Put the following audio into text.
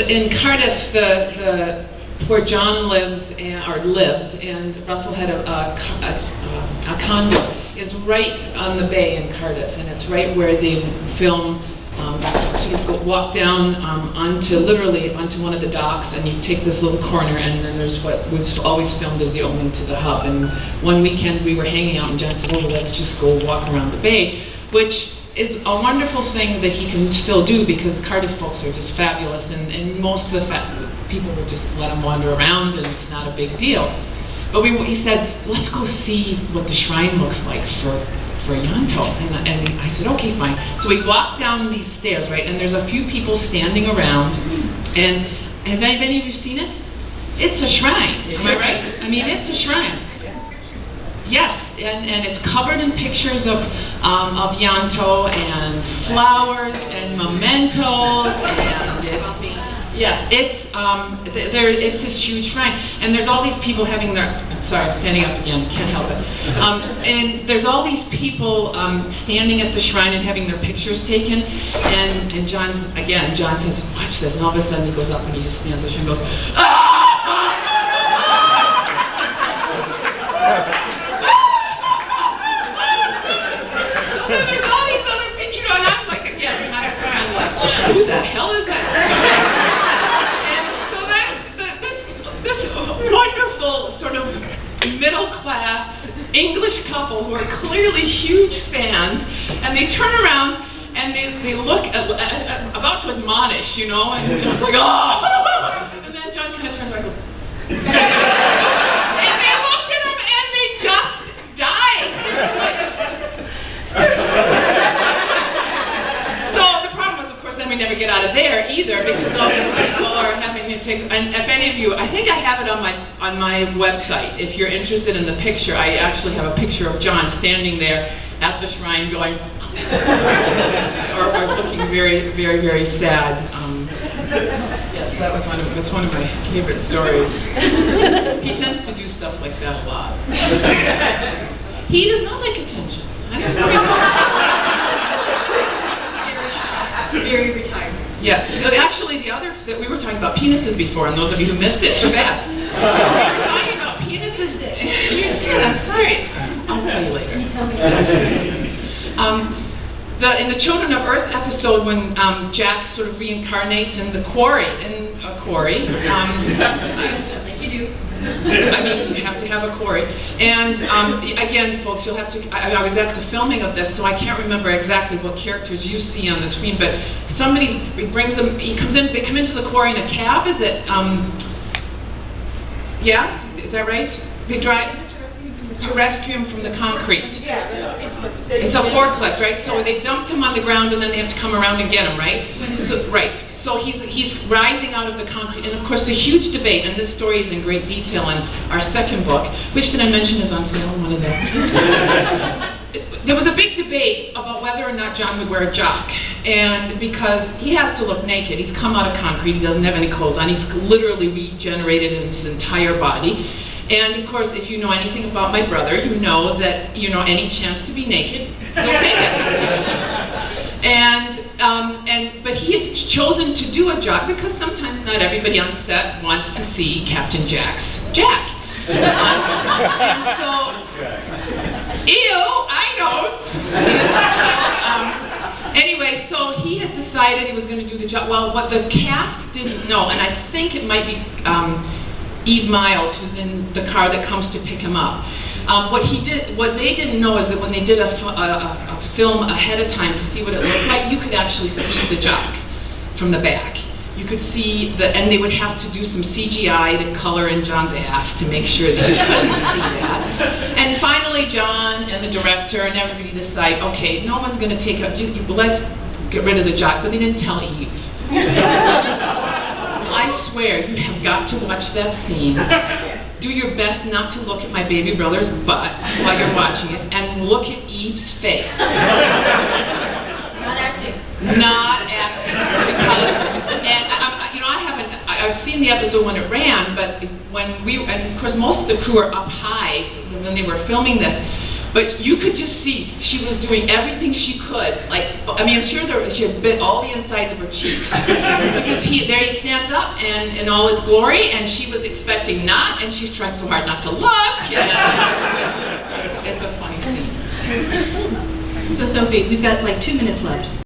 in Cardiff, where John lived, and Russell had a condo, is right on the bay in Cardiff, and it's right where they film. You just walk down literally onto one of the docks, and you take this little corner, and then there's what was always filmed as the opening to the hub. And one weekend we were hanging out, and John said, "Oh, let's just go walk around the bay," which is a wonderful thing that he can still do, because Cardiff folks are just fabulous, and most of the people will just let him wander around, and it's not a big deal. But he said, "Let's go see what the shrine looks like for Ianto," and I said, "Okay, fine." So we walked down these stairs, right, and there's a few people standing around, and have any of you seen it? It's a shrine, am I right? I mean, it's a shrine. Yes, and it's covered in pictures of Ianto and flowers and mementos, and it's this huge shrine, and there's all these people having their, sorry, I'm standing up again, can't help it, and there's all these people standing at the shrine and having their pictures taken, and John says, "Watch this," and all of a sudden he goes up and he just stands there and goes, "Ah!" Who the hell is that? And so this wonderful sort of middle-class English couple who are clearly huge fans, and they turn around and they look about to admonish, and John's like, "Oh!" And then John kind of turns around and goes, and they looked at him and they just died. We never get out of there either, because all these people are having me take. And if any of you, I think I have it on my website. If you're interested in the picture, I actually have a picture of John standing there at the shrine, going, or looking very, very, very sad. Yes, that's one of my favorite stories. He tends to do stuff like that a lot. He does not like attention. I don't know. Very retired. Yeah. Actually, we were talking about penises before, and those of you who missed it, too bad. We were talking about penises. Yeah, I'm sorry. I'll tell you later. In the Children of Earth episode, when Jack sort of reincarnates in the quarry, like you do. I mean, you have to have a quarry. And again, folks, you'll have to. I was at the filming of this, so I can't remember exactly what characters you see on the screen. But somebody brings them. He comes in. They come into the quarry in a cab. Is it? Yeah, is that right? They drive to rescue him from the concrete. It's a forklift, right? So they dumped him on the ground, and then they have to come around and get him, right? So, right. So he's rising out of the concrete, and of course the huge debate, and this story is in great detail in our second book, which, did I mention, is on sale, one of them. There was a big debate about whether or not John would wear a jock, and because he has to look naked, he's come out of concrete, he doesn't have any clothes on, he's literally regenerated in his entire body. And of course, if you know anything about my brother, you know that any chance to be naked, he'll take it. But he has chosen to do a job because sometimes not everybody on set wants to see Captain Jack's Jack. And so, I know. Anyway, so he has decided he was going to do the job. Well, what the cast didn't know, and I think it might be Eve Miles, who's in the car that comes to pick him up. What they didn't know is that when they did a film ahead of time to see what it looked like, you could actually see the jock from the back. You could see and they would have to do some CGI to color in John's ass to make sure that you couldn't see that. And finally, John and the director and everybody decide, okay, no one's going to take up. Let's get rid of the jock, but they didn't tell Eve. I swear, you have got to watch that scene. Do your best not to look at my baby brother's butt while you're watching it, and look at Eve's face. Not acting. Not acting. Because, I've seen the episode when it ran, but and of course most of the crew are up high when they were filming this, but you could just see she was doing everything she could, like I mean, I'm sure she had bit all the insides of her cheeks. Because there he stands up and in all his glory, and she was expecting not, and she's trying so hard not to look. It's a funny scene. So Sophie, we've got like 2 minutes left.